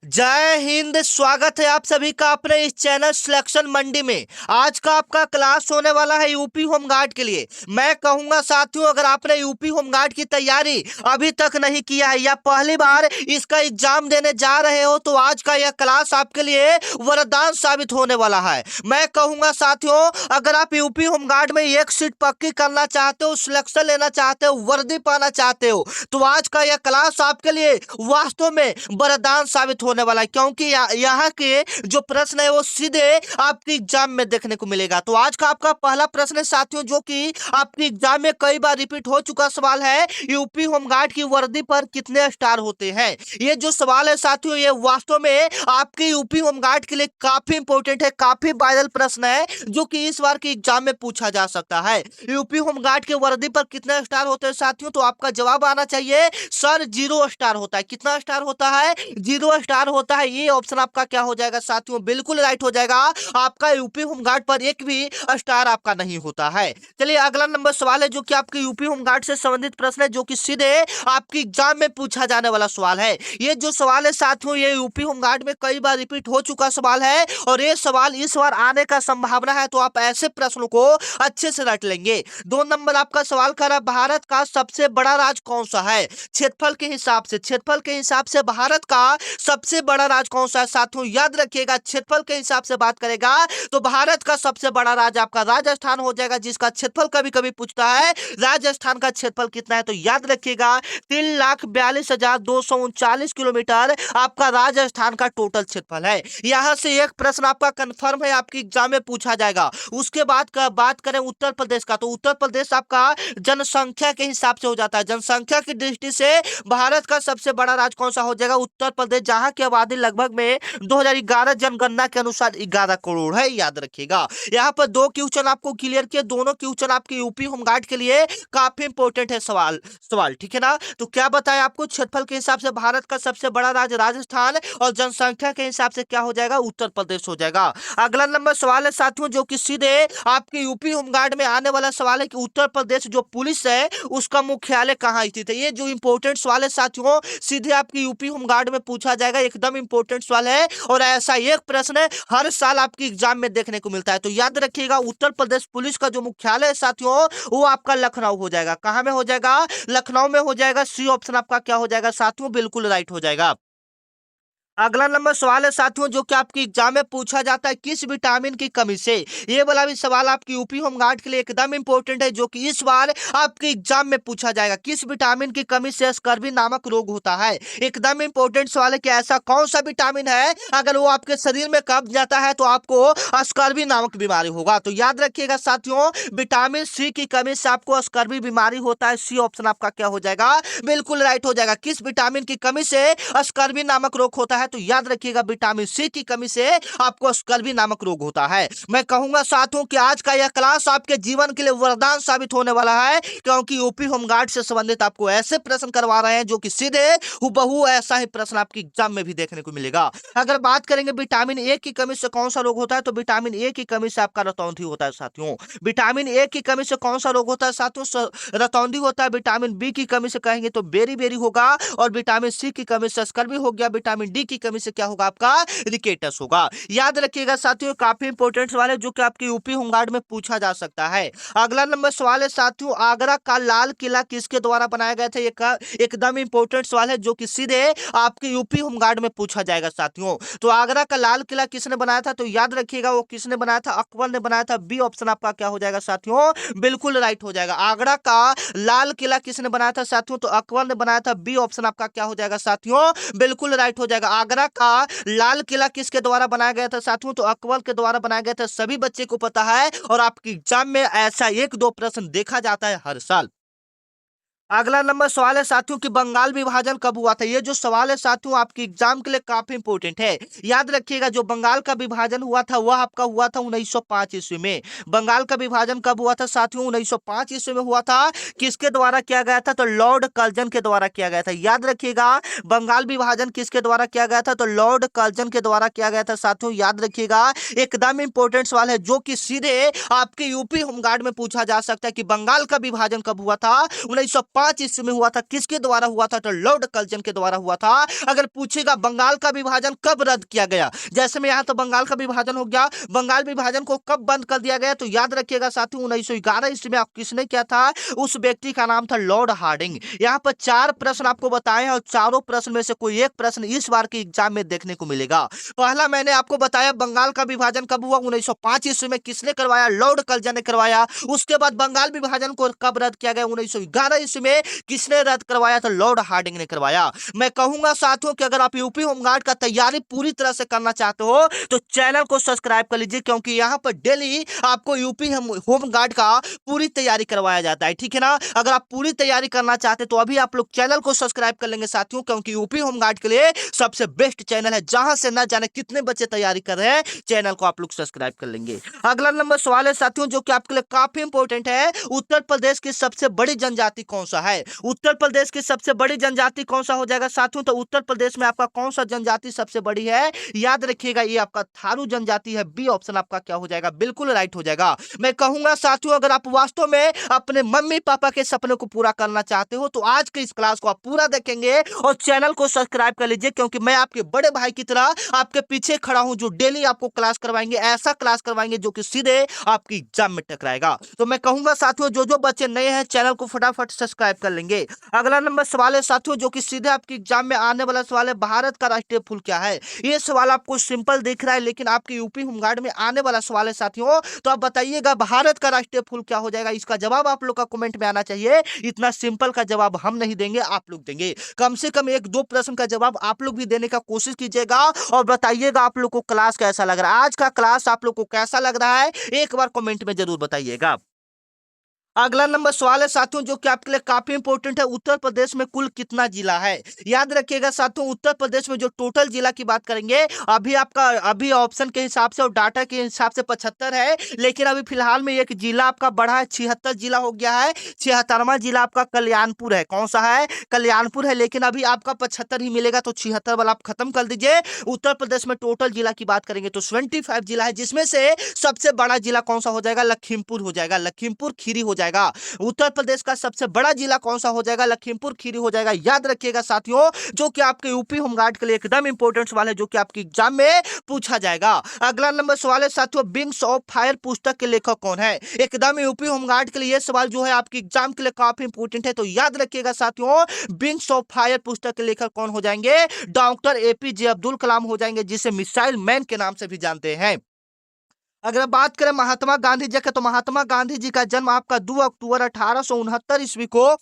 जय हिंद। स्वागत है आप सभी का अपने इस चैनल सिलेक्शन मंडी में। आज का आपका क्लास होने वाला है यूपी होमगार्ड के लिए। मैं कहूंगा साथियों, अगर आपने यूपी होमगार्ड की तैयारी अभी तक नहीं किया है या पहली बार इसका एग्जाम देने जा रहे हो तो आज का यह क्लास आपके लिए वरदान साबित होने वाला है। मैं कहूंगा साथियों, अगर आप यूपी होमगार्ड में एक सीट पक्की करना चाहते हो, सिलेक्शन लेना चाहते हो, वर्दी पाना चाहते हो तो आज का यह क्लास आपके लिए वास्तव में वरदान साबित होने वाला है, क्योंकि यहाँ के जो प्रश्न है वो सीधे आपके एग्जाम में देखने को मिलेगा। तो आज का आपका पहला प्रश्न है साथियों, जो कि आपके एग्जाम में कई बार रिपीट हो चुका सवाल है, यूपी होमगार्ड की वर्दी पर कितने स्टार होते हैं। ये जो सवाल है साथियों, ये वास्तव में आपके यूपी होमगार्ड के लिए काफी इंपॉर्टेंट है, काफी वायरल प्रश्न है जो कि इस बार के एग्जाम में पूछा जा सकता है। यूपी होमगार्ड के वर्दी पर कितने स्टार होते हैं साथियों, तो आपका जवाब आना चाहिए सर 0 स्टार होता है। कितना स्टार होता है? 0 स्टार होता है। ये ऑप्शन आपका क्या हो जाएगा साथियों? बिल्कुल राइट हो जाएगा। आपका यूपी होमगार्ड पर एक भी स्टार आपका नहीं होता है। चलिए अगला नंबर सवाल है जो कि आपके यूपी होमगार्ड से संबंधित प्रश्न है, जो कि सीधे आपके एग्जाम में पूछा जाने वाला सवाल है। ये जो सवाल है साथियों, ये यूपी होमगार्ड में कई बार रिपीट हो चुका सवाल है और ये सवाल इस बार आने का संभावना है, तो आप ऐसे प्रश्नों को अच्छे से रट लेंगे। 2 नंबर आपका सवाल कर रहा, भारत का सबसे बड़ा राज्य कौन सा है? क्षेत्रफल के हिसाब से, क्षेत्रफल के हिसाब से भारत का सबसे बड़ा राज्य कौन सा है साथियों? याद रखिएगा, क्षेत्रफल के हिसाब से बात करेगा तो भारत का सबसे बड़ा राज्य आपका राजस्थान हो जाएगा, जिसका क्षेत्रफल कभी कभी पूछता है राजस्थान का क्षेत्रफल कितना है, तो याद रखिएगा 3,42,239 किलोमीटर आपका राजस्थान का टोटल क्षेत्रफल है। यहां से एक प्रश्न आपका कंफर्म है, आपकी एग्जाम में पूछा जाएगा। उसके बाद का बात करें उत्तर प्रदेश का, तो उत्तर प्रदेश आपका जनसंख्या के हिसाब से हो जाता है। जनसंख्या की दृष्टि से भारत का सबसे बड़ा राज्य कौन सा हो जाएगा? उत्तर प्रदेश, जहां की आबादी लगभग में 2011 जनगणना के अनुसार 11 करोड़ है। याद रखिएगा, यहाँ पर 2 क्वेश्चन आपको क्लियर किए, दोनों क्वेश्चन आपके यूपी होमगार्ड के लिए काफी इंपॉर्टेंट है सवाल ठीक है ना। तो क्या बताया आपको? क्षेत्रफल के हिसाब से भारत का सबसे बड़ा राज्य राजस्थान और जनसंख्या के हिसाब से क्या हो जाएगा? उत्तर प्रदेश हो जाएगा। अगला नंबर सवाल है साथियों, जो कि सीधे आपके यूपी होमगार्ड में आने वाला सवाल है कि उत्तर प्रदेश जो पुलिस है उसका मुख्यालय कहाँ स्थित है। ये जो इंपॉर्टेंट सवाल है साथियों, सीधे आपकी यूपी होमगार्ड में पूछा जाएगा। एकदम इंपॉर्टेंट सवाल है और ऐसा एक प्रश्न हर साल आपकी एग्जाम में देखने को मिलता है। तो याद रखिएगा, उत्तर प्रदेश पुलिस का जो मुख्यालय है साथियों, वो आपका लखनऊ हो जाएगा। कहां में हो जाएगा? लखनऊ में हो जाएगा। सी ऑप्शन आपका क्या हो जाएगा साथियों? बिल्कुल राइट हो जाएगा। अगला नंबर सवाल है साथियों, जो कि आपके एग्जाम में पूछा जाता है, किस विटामिन की कमी से। ये वाला भी सवाल आपकी यूपी होमगार्ड के लिए एकदम इंपॉर्टेंट है, जो कि इस बार आपके एग्जाम में पूछा जाएगा। किस विटामिन की कमी से स्कर्वी नामक रोग होता है? एकदम इंपॉर्टेंट सवाल है कि ऐसा कौन सा विटामिन है अगर वो आपके शरीर में कम जाता है तो आपको स्कर्वी नामक बीमारी होगा। तो याद रखिएगा साथियों, विटामिन सी की कमी से आपको स्कर्वी बीमारी होता है। सी ऑप्शन आपका क्या हो जाएगा? बिल्कुल राइट हो जाएगा। किस विटामिन की कमी से स्कर्वी नामक रोग होता है? तो याद रखिएगा, विटामिन सी की कमी से आपको स्कर्वी नामक रोग होता है। मैं कहूंगा साथियों कि आज का यह क्लास आपके जीवन के लिए वरदान साबित होने वाला है, क्योंकि यूपी होमगार्ड से संबंधित आपको ऐसे प्रश्न करवा रहे हैं जो कि सीधे हुबहू ऐसा ही प्रश्न आपके एग्जाम में भी देखने को मिलेगा। अगर बात करेंगे विटामिन ए की कमी से कौन सा रोग होता है, तो विटामिन ए की कमी से आपका रतौंधी होता है साथियों। विटामिन ए की कमी से कौन सा रोग होता है साथियों? रतौंधी होता है। विटामिन बी की कमी से कहेंगे तो बेरी बेरी होगा और विटामिन सी की कमी से स्कर्वी हो गया। विटामिन डी की कमी से क्या होगा? आपका रिकेटस होगा। याद रखिएगा साथियों, काफी इंपॉर्टेंट सवाल है जो कि आपके यूपी होमगार्ड में पूछा जा सकता है। अगला नंबर सवाल है साथियों, आगरा का लाल किला किसके द्वारा बनाया गया था? एकदम इंपॉर्टेंट सवाल है जो कि सीधे आपके यूपी होमगार्ड में पूछा जाएगा साथियों। तो आगरा का लाल किला किसने बनाया था? तो याद रखिएगा, वो किसने बनाया था? अकबर ने बनाया था। बी ऑप्शन आपका क्या हो जाएगा साथियों? बिल्कुल राइट हो जाएगा। आगरा का लाल किला किसने बनाया था साथियों? तो अकबर ने बनाया था। बी ऑप्शन आपका क्या हो जाएगा साथियों? बिल्कुल राइट हो जाएगा। आगरा का लाल किला किसके द्वारा बनाया गया था साथियों? तो अकबर के द्वारा बनाया गया था। सभी बच्चे को पता है और आपके एग्जाम में ऐसा 1-2 प्रश्न देखा जाता है हर साल। अगला नंबर सवाल है साथियों कि बंगाल विभाजन कब हुआ था। ये जो सवाल है साथियों आपके एग्जाम के लिए काफी इंपॉर्टेंट है। याद रखिएगा, जो बंगाल का विभाजन हुआ था वह आपका हुआ था 1905 ईस्वी में। बंगाल का विभाजन कब हुआ था साथियों? 1905 ईस्वी में हुआ था। किसके द्वारा किया गया था? तो लॉर्ड कर्जन के द्वारा किया गया था। याद रखिएगा, बंगाल विभाजन किसके द्वारा किया गया था? तो लॉर्ड कर्जन के द्वारा किया गया था साथियों। याद रखिएगा, एकदम इंपॉर्टेंट सवाल है जो कि सीधे आपके यूपी होमगार्ड में पूछा जा सकता है कि बंगाल का विभाजन कब हुआ था? 1905 ईस्वी में हुआ था। किसके द्वारा हुआ था? तो लॉर्ड कर्जन के द्वारा हुआ था। अगर पूछेगा बंगाल का विभाजन कब रद्द किया गया, जैसे में यहाँ तो बंगाल का विभाजन हो गया, बंगाल विभाजन को कब बंद कर दिया गया? तो याद रखिएगा साथियों 1911 ईस्वी में। किसने किया था? उस व्यक्ति का नाम था लॉर्ड हार्डिंग। यहाँ पर 4 प्रश्न आपको बताए हैं और चारों प्रश्न में से कोई एक प्रश्न इस बार के एग्जाम में देखने को मिलेगा। पहला मैंने आपको बताया बंगाल का विभाजन कब हुआ? 1905 ईस्वी में। किसने करवाया? लॉर्ड कर्जन ने करवाया। उसके बाद बंगाल विभाजन को कब रद्द किया गया? 1911 ईस्वी में। किसने रद्द करवाया? तो लॉर्ड हार्डिंग ने करवाया। मैं कहूंगा साथियों कि अगर आप यूपी होमगार्ड का तैयारी पूरी तरह से करना चाहते हो तो चैनल को सब्सक्राइब कर लीजिए, क्योंकि यहाँ पर डेली आपको यूपी होमगार्ड का पूरी तैयारी करवाया जाता है, ठीक है ना। अगर आप पूरी तैयारी करना चाहते तो अभी आप लोग चैनल को सब्सक्राइब कर लेंगे साथियों, क्योंकि यूपी होमगार्ड के लिए सबसे बेस्ट चैनल है, जहां से ना जाने कितने बच्चे तैयारी कर रहे हैं, चैनल को आप लोग सब्सक्राइब कर लेंगे। अगला नंबर सवाल है साथियों जो कि आपके लिए काफी इंपॉर्टेंट है। उत्तर प्रदेश की सबसे बड़ी जनजाति कौन सा है? उत्तर प्रदेश की सबसे बड़ी जनजाति कौन सा हो जाएगा साथियों? तो उत्तर प्रदेश में आपका कौन सा जनजाति सबसे बड़ी है? याद रखिएगा ये आपका थारू जनजाति है। बी ऑप्शन आपका क्या हो जाएगा? बिल्कुल राइट हो जाएगा। मैं कहूंगा साथियों अगर आप वास्तव में अपने मम्मी पापा के सपने को पूरा करना चाहते हो तो आज के इस क्लास को आप पूरा देखेंगे और चैनल को सब्सक्राइब कर लीजिए, क्योंकि मैं आपके बड़े भाई की तरह आपके पीछे खड़ा हूं, जो डेली आपको क्लास करवाएंगे, ऐसा क्लास करवाएंगे जो कि सीधे आपकी एग्जाम में टकराएगा। तो मैं कहूंगा साथियों जो बच्चे नए हैं चैनल को फटाफट सब्सक्राइब कर लेंगे। अगला नंबर सवाल है साथियों जो कि सीधे आपकी एग्जाम में आने वाला सवाल है, भारत का राष्ट्रीय फूल क्या है? ये सवाल आपको सिंपल दिख रहा है, लेकिन आपके यूपी होमगार्ड में आने वाला सवाल है साथियों। तो आप बताइएगा भारत का राष्ट्रीय फूल क्या हो जाएगा? इसका जवाब आप लोग का कमेंट में आना चाहिए। इतना सिंपल का जवाब हम नहीं देंगे, आप लोग देंगे। कम से कम 1-2 प्रश्न का जवाब आप लोग भी देने का कोशिश कीजिएगा और बताइएगा आप लोग को क्लास कैसा लग रहा है। आज का क्लास आप लोग को कैसा लग रहा है एक बार कमेंट में जरूर बताइएगा। अगला नंबर सवाल है साथियों जो कि आपके लिए काफी इंपॉर्टेंट है। उत्तर प्रदेश में कुल कितना जिला है? याद रखिएगा साथियों उत्तर प्रदेश में जो टोटल जिला की बात करेंगे, अभी ऑप्शन के हिसाब से और डाटा के हिसाब से 75 है, लेकिन अभी फिलहाल में एक जिला आपका बढ़ा है, 76 जिला हो गया है। 76वां जिला आपका कल्याणपुर है। कौन सा है? कल्याणपुर है, लेकिन अभी आपका 75 ही मिलेगा, तो 76 वाला आप खत्म कर दीजिए। उत्तर प्रदेश में टोटल जिला की बात करेंगे तो 75 जिला है, जिसमें से सबसे बड़ा जिला कौन सा हो जाएगा? लखीमपुर हो जाएगा, लखीमपुर खीरी हो जाएगा। उत्तर प्रदेश का सबसे बड़ा जिला कौन सा हो जाएगा? लखीमपुर खीरी हो जाएगा। याद रखिएगा साथियों जो कि आपके यूपी होमगार्ड के लिए एकदम इंपॉर्टेंट सवाल है, जो कि आपके एग्जाम में पूछा जाएगा। अगला नंबर सवाल है साथियों विंग्स ऑफ फायर पुस्तक के लेखक कौन है? एकदम यूपी होमगार्ड के लिए यह सवाल जो है आपके एग्जाम के लिए काफी इंपॉर्टेंट है। तो याद रखिएगा साथियों विंग्स ऑफ फायर पुस्तक के लेखक कौन हो जाएंगे? डॉक्टर एपीजे अब्दुल कलाम हो जाएंगे, जिसे मिसाइल मैन के नाम से भी जानते हैं। अगर बात करें महात्मा गांधी जी का, तो महात्मा गांधी जी का जन्म आपका 2 अक्टूबर 1869 ईस्वी को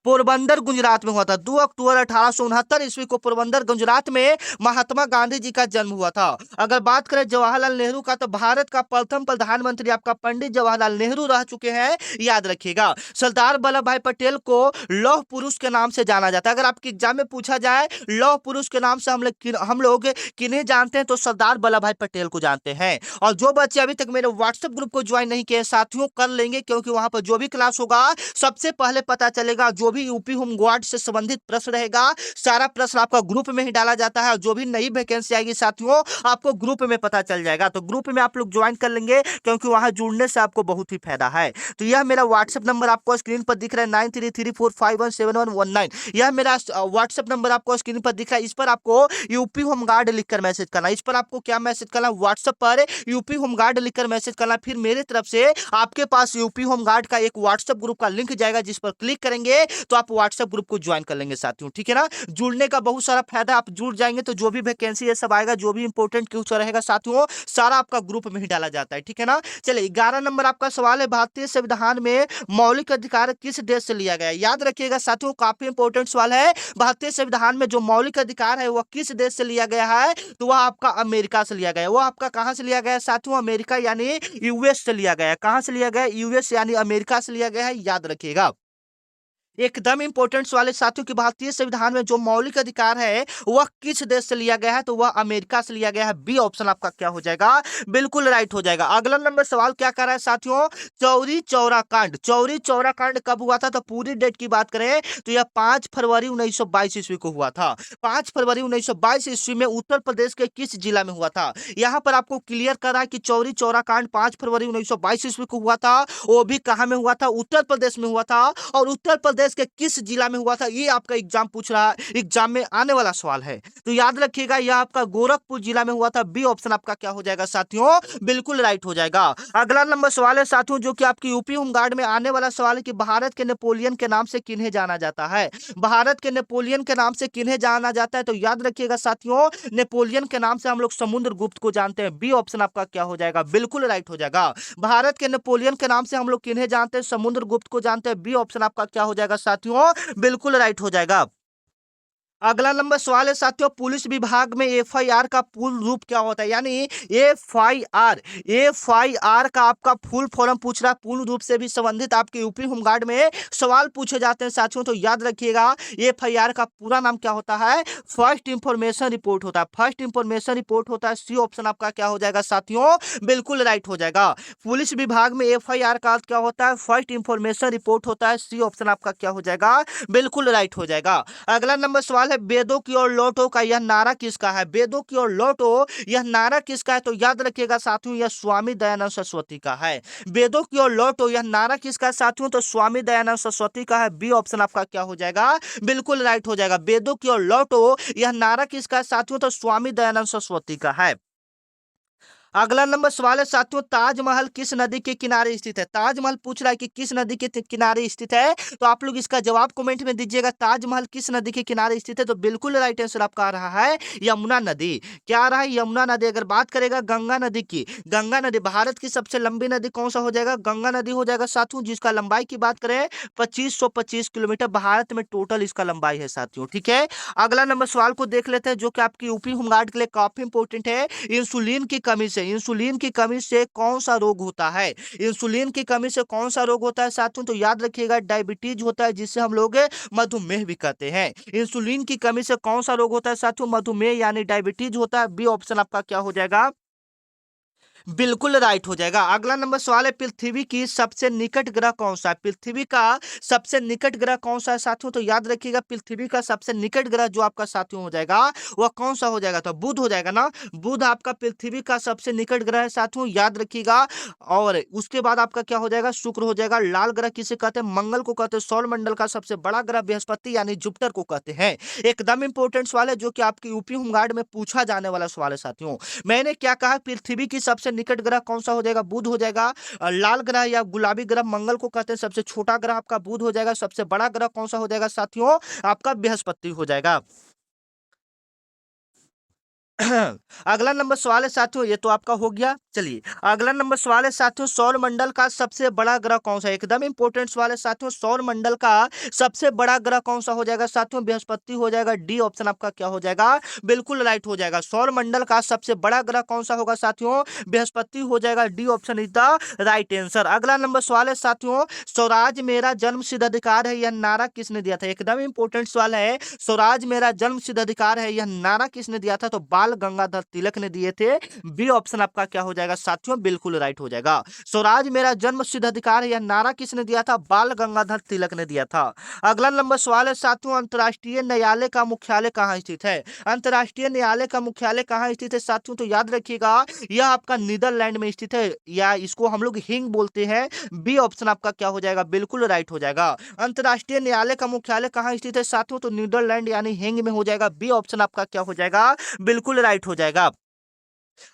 पोरबंदर गुजरात में हुआ था। 2 अक्टूबर 1869 ईस्वी को पोरबंदर गुजरात में महात्मा गांधी जी का जन्म हुआ था। अगर बात करें जवाहरलाल नेहरू का, तो भारत का प्रथम प्रधानमंत्री आपका पंडित जवाहरलाल नेहरू रह चुके हैं, याद रखिएगा। सरदार वल्लभ भाई पटेल को लौह पुरुष के नाम से जाना जाता है। अगर आपके एग्जाम में पूछा जाए लौह पुरुष के नाम से हम लोग किन्हें जानते हैं, तो सरदार वल्लभ भाई पटेल को जानते हैं। और जो बच्चे अभी तक मेरे व्हाट्सएप ग्रुप को ज्वाइन नहीं किए साथियों कर लेंगे, क्योंकि वहां पर जो भी क्लास होगा सबसे पहले पता चलेगा। जो भी यूपी होमगार्ड से संबंधित प्रश्न रहेगा सारा प्रश्न आपका ग्रुप में ही डाला जाता है, और जो भी नई वैकेंसी आएगी साथियों आपको ग्रुप में पता चल जाएगा। तो ग्रुप में आप लोग ज्वाइन कर लेंगे, क्योंकि वहां जुड़ने से आपको बहुत ही फायदा है। तो यह मेरा व्हाट्सएप नंबर आपको स्क्रीन पर दिख रहा है 9334517119। यह मेरा व्हाट्सएप नंबर आपको स्क्रीन पर दिख रहा है। इस पर आपको यूपी होमगार्ड लिखकर मैसेज करना। इस पर आपको क्या मैसेज करना? व्हाट्सएप पर यूपी होमगार्ड लिखकर मैसेज करना। फिर मेरे तरफ से आपके पास यूपी होमगार्ड का एक व्हाट्सएप ग्रुप का लिंक जाएगा, जिस पर क्लिक करेंगे तो आप व्हाट्सएप ग्रुप को ज्वाइन कर लेंगे साथियों, ठीक है ना। जुड़ने का बहुत सारा फायदा, आप जुड़ जाएंगे तो जो भी वैकेंसी ये सब आएगा, जो भी इंपॉर्टेंट क्वेश्चन रहेगा साथियों सारा आपका ग्रुप में ही डाला जाता है, ठीक है ना। चलिए 11 नंबर आपका सवाल है, भारतीय संविधान में मौलिक अधिकार किस देश से लिया गया? याद रखिएगा साथियों काफी इंपॉर्टेंट सवाल है। भारतीय संविधान में जो मौलिक अधिकार है वह किस देश से लिया गया है? तो वह आपका अमेरिका से लिया गया है। वह आपका कहां से लिया गया है साथियों? अमेरिका यानी यूएस से लिया गया है। कहां से लिया गया? यूएस यानी अमेरिका से लिया गया है, याद रखिएगा। एकदम इंपॉर्टेंट सवाल है साथियों कि भारतीय संविधान में जो मौलिक अधिकार है वह किस देश से लिया गया है, तो वह अमेरिका से लिया गया है। बी ऑप्शन आपका क्या हो जाएगा, बिल्कुल राइट हो जाएगा। अगला नंबर सवाल क्या कर रहा है साथियों, चौरी चौरा कांड। चौरी चौरा कांड कब हुआ था, तो पूरी डेट की बात करें तो यह 5 फरवरी 1922 ईस्वी को हुआ था। 5 फरवरी 1922 ईस्वी में उत्तर प्रदेश के किस जिला में हुआ था। यहाँ पर आपको क्लियर कर रहा है कि चौरी चौरा कांड 5 फरवरी 1922 ईस्वी को हुआ था। वो भी कहाँ में हुआ था, उत्तर प्रदेश में हुआ था। और उत्तर प्रदेश के किस जिला में हुआ था, ये आपका एग्जाम पूछ रहा है, एग्जाम में आने वाला सवाल है। तो याद रखिएगा यह आपका गोरखपुर जिला में हुआ था। बी ऑप्शन आपका क्या हो जाएगा साथियों, बिल्कुल राइट हो जाएगा। अगला नंबर सवाल है साथियों जो कि आपकी यूपी होमगार्ड में आने वाला सवाल है कि भारत के नेपोलियन के नाम से किन्हें जाना जाता है। भारत के नेपोलियन के नाम से किन्हें जाना जाता है, तो याद रखिएगा साथियों नेपोलियन के नाम से हम लोग समुद्रगुप्त को जानते हैं। बी ऑप्शन आपका क्या हो जाएगा, बिल्कुल राइट हो जाएगा। भारत के नेपोलियन के नाम से हम लोग किन्हें जानते हैं, समुद्रगुप्त को जानते हैं। बी ऑप्शन आपका क्या हो जाएगा साथियों, बिल्कुल राइट हो जाएगा। अगला नंबर सवाल है साथियों पुलिस विभाग में एफआईआर का पूर्ण रूप क्या होता है, यानी एफआईआर। एफआईआर का आपका फुल फॉर्म पूछ रहा है, पूर्ण रूप से भी संबंधित आपके यूपी होमगार्ड में सवाल पूछे जाते हैं साथियों। तो याद रखिएगा एफआईआर का पूरा नाम क्या होता है, फर्स्ट इंफॉर्मेशन रिपोर्ट होता है। फर्स्ट इंफॉर्मेशन रिपोर्ट होता है। सी ऑप्शन आपका क्या हो जाएगा साथियों, बिल्कुल राइट हो जाएगा। पुलिस विभाग में एफआईआर का अर्थ क्या होता है, फर्स्ट इंफॉर्मेशन रिपोर्ट होता है। सी ऑप्शन आपका क्या हो जाएगा, बिल्कुल राइट हो जाएगा। अगला नंबर सवाल है वेदों की ओर लौटो का यह नारा किसका है। वेदों की ओर लौटो यह नारा किसका है, तो याद रखिएगा साथियों यह स्वामी दयानंद सरस्वती का है। वेदों की ओर लौटो यह नारा किसका है साथियों, तो स्वामी दयानंद सरस्वती का है। बी ऑप्शन आपका क्या हो जाएगा, बिल्कुल राइट हो जाएगा। वेदों की ओर लौटो यह नारा किसका है साथियों, तो स्वामी दयानंद सरस्वती का है। अगला नंबर सवाल है साथियों ताजमहल किस नदी के किनारे स्थित है। ताजमहल पूछ रहा है कि किस नदी के किनारे स्थित है, तो आप लोग इसका जवाब कमेंट में दीजिएगा। ताजमहल किस नदी के किनारे स्थित है, तो बिल्कुल राइट आंसर आपका आ रहा है यमुना नदी। क्या आ रहा है, यमुना नदी। अगर बात करेगा गंगा नदी की, गंगा नदी भारत की सबसे लंबी नदी कौन सा हो जाएगा, गंगा नदी हो जाएगा साथियों, जिसका लंबाई की बात करें 2525 किलोमीटर भारत में टोटल इसका लंबाई है साथियों। ठीक है, अगला नंबर सवाल को देख लेते हैं जो कि आपकी यूपी होमगार्ड के लिए काफी इंपोर्टेंट है। इंसुलिन की कमी से, इंसुलिन की कमी से कौन सा रोग होता है। इंसुलिन की कमी से कौन सा रोग होता है साथियों, तो याद रखिएगा डायबिटीज होता है, जिसे हम लोग मधुमेह भी कहते हैं। इंसुलिन की कमी से कौन सा रोग होता है साथियों, मधुमेह यानी डायबिटीज होता है। बी ऑप्शन आपका क्या हो जाएगा, बिल्कुल राइट हो जाएगा। अगला नंबर सवाल है पृथ्वी की सबसे निकट ग्रह कौन सा है। पृथ्वी का सबसे निकट ग्रह कौन सा है साथियों, तो याद रखिएगा पृथ्वी का सबसे निकट ग्रह जो आपका साथियों हो जाएगा वह कौन सा हो जाएगा, तो बुध हो जाएगा ना। बुध आपका पृथ्वी का सबसे निकट ग्रह है साथियों, याद रखिएगा। और उसके बाद आपका क्या हो जाएगा, शुक्र हो जाएगा। लाल ग्रह किसे कहते हैं, मंगल को कहते हैं। सौर मंडल का सबसे बड़ा ग्रह बृहस्पति यानी जुपिटर को कहते हैं। एकदम इंपॉर्टेंट सवाल है जो कि आपके यूपी होमगार्ड में पूछा जाने वाला सवाल है साथियों। मैंने क्या कहा, पृथ्वी की सबसे निकट ग्रह कौन सा हो जाएगा, बुध हो जाएगा। लाल ग्रह या गुलाबी ग्रह मंगल को कहते हैं। सबसे छोटा ग्रह आपका बुध हो जाएगा। सबसे बड़ा ग्रह कौन सा हो जाएगा साथियों, आपका बृहस्पति हो जाएगा। अगला नंबर सवाल है साथियों, ये तो आपका हो गया। चलिए अगला नंबर सवाल है साथियों सौर मंडल का सबसे बड़ा ग्रह कौन सा है। एकदम इंपॉर्टेंट सवाल है साथियों, सौर मंडल का सबसे बड़ा ग्रह कौन सा हो जाएगा साथियों, बृहस्पति हो जाएगा। डी ऑप्शन आपका क्या हो जाएगा, बिल्कुल राइट हो जाएगा। सौर मंडल का सबसे बड़ा ग्रह कौन सा होगा साथियों, बृहस्पति हो जाएगा। D option is the right answer. अगला नंबर सवाल है साथियों स्वराज मेरा जन्म सिद्ध अधिकार है, यह नारा किसने दिया था। एकदम इंपॉर्टेंट सवाल है, स्वराज मेरा जन्म सिद्ध अधिकार है, यह नारा किसने दिया था, तो बाल गंगाधर तिलक ने दिए थे। बी ऑप्शन आपका क्या हो जाएगा साथियों, बिल्कुल राइट हो जाएगा। स्वराज मेरा जन्म सिद्ध अधिकार है, यह नारा किसने दिया था, बाल गंगाधर तिलक ने दिया था। अगला नंबर सवाल है साथियों अंतरराष्ट्रीय न्यायालय का मुख्यालय कहाँ स्थित है। अंतरराष्ट्रीय न्यायालय का मुख्यालय कहाँ स्थित है साथियों, तो याद रखिएगा यह आपका नीदरलैंड में स्थित है, या इसको हम लोग हिंग बोलते हैं। बी ऑप्शन आपका क्या हो जाएगा, बिल्कुल राइट हो जाएगा। अंतरराष्ट्रीय न्यायालय का मुख्यालय कहाँ स्थित है साथियों, तो नीदरलैंड यानी हिंग में हो जाएगा। बी ऑप्शन आपका क्या हो जाएगा, बिल्कुल राइट हो जाएगा।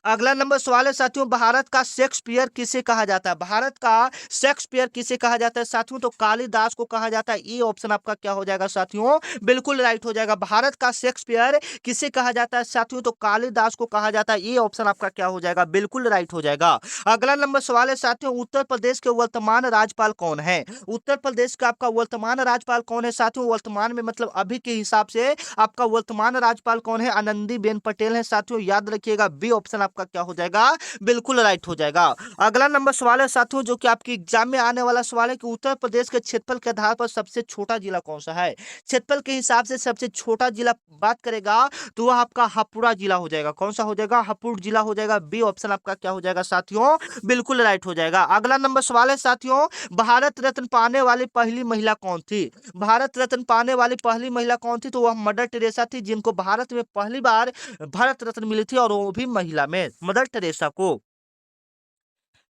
अगला नंबर सवाल है साथियों भारत का शेक्सपियर किसे कहा जाता है। भारत का शेक्सपियर किसे कहा जाता है साथियों, तो कालिदास को कहा जाता है। ये ऑप्शन आपका क्या हो जाएगा साथियों, बिल्कुल राइट हो जाएगा। भारत का शेक्सपियर किसे कहा जाता है साथियों, तो कालिदास को कहा जाता है। ये ऑप्शन आपका क्या हो जाएगा, बिल्कुल राइट हो जाएगा। अगला नंबर सवाल है साथियों उत्तर प्रदेश के वर्तमान राज्यपाल कौन है। उत्तर प्रदेश का आपका वर्तमान राज्यपाल कौन है साथियों, वर्तमान में मतलब अभी के हिसाब से आपका वर्तमान राज्यपाल कौन है, आनंदीबेन पटेल है साथियों, याद रखिएगा। बी ऑप्शन ऑप्शन आपका क्या हो जाएगा, बिल्कुल राइट हो जाएगा। अगला नंबर सवाल है साथियों, जो कि आपके एग्जाम में आने वाला सवाल है कि उत्तर प्रदेश के क्षेत्रफल के आधार पर सबसे छोटा जिला कौन सा है। क्षेत्रफल के हिसाब से सबसे छोटा जिला बात करेगा तो वह आपका हापुड़ जिला हो जाएगा। कौन सा हो जाएगा, हापुड़ जिला हो जाएगा। बी ऑप्शन आपका क्या हो जाएगा साथियों, बिल्कुल राइट हो जाएगा। अगला नंबर सवाल है साथियों, भारत रत्न पाने वाली पहली महिला कौन थी। भारत रत्न पाने वाली पहली महिला कौन थी, तो वह मदर टेरेसा थी, जिनको भारत में पहली बार भारत रत्न मिली थी, और वो भी महिला में, मदर टेरेसा को।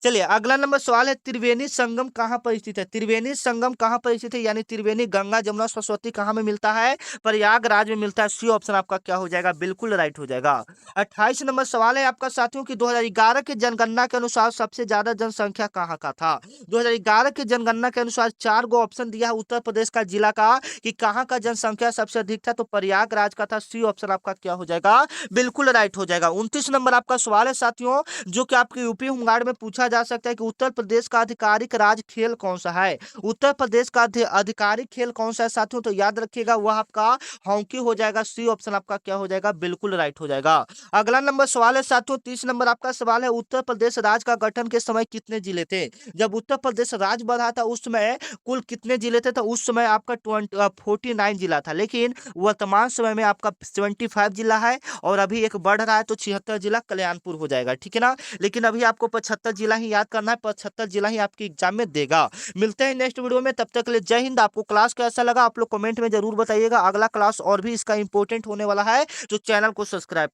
चलिए अगला नंबर सवाल है, त्रिवेणी संगम कहाँ पर स्थित है। त्रिवेणी संगम कहाँ पर स्थित है, यानी त्रिवेणी गंगा जमुना सरस्वती कहाँ में मिलता है, प्रयागराज में मिलता है। सी ऑप्शन आपका क्या हो जाएगा, बिल्कुल राइट हो जाएगा। 28 नंबर सवाल है आपका साथियों की 2011 के जनगणना के अनुसार सबसे ज्यादा जनसंख्या कहाँ का था। 2011 के जनगणना के अनुसार 4 गो ऑप्शन दिया है उत्तर प्रदेश का जिला का कि कहाँ का जनसंख्या सबसे अधिक था, तो प्रयागराज का था। सी ऑप्शन आपका क्या हो जाएगा, बिल्कुल राइट हो जाएगा। 29 नंबर आपका सवाल है साथियों, जो कि आपके यूपी होमगार्ड में पूछा जा सकता है कि उत्तर प्रदेश का आधिकारिक राज्य खेल कौन सा है। उत्तर प्रदेश का आधिकारिक खेल कौन सा है साथियों, तो याद रखिएगा वह आपका हॉकी हो जाएगा। सी ऑप्शन आपका क्या हो जाएगा, बिल्कुल राइट हो जाएगा। अगला नंबर सवाल है साथियों, 30 नंबर आपका सवाल है, उत्तर प्रदेश राज्य का गठन के समय कितने जिले थे। जब उत्तर प्रदेश राज्य बना था उस समय कुल कितने जिले थे, तो उस समय आपका 49 जिला था, लेकिन वर्तमान समय में आपका 75 जिला है, और अभी एक बढ़ रहा है तो 76 जिला कल्याणपुर हो जाएगा, ठीक है ना। लेकिन अभी आपको 75 जिला ही याद करना है, 75 जिला ही आपकी एग्जाम में देगा। मिलते हैं नेक्स्ट वीडियो में, तब तक के लिए जय हिंद। आपको क्लास कैसा लगा आप लोग कमेंट में जरूर बताइएगा। अगला क्लास और भी इसका इंपॉर्टेंट होने वाला है, तो चैनल को सब्सक्राइब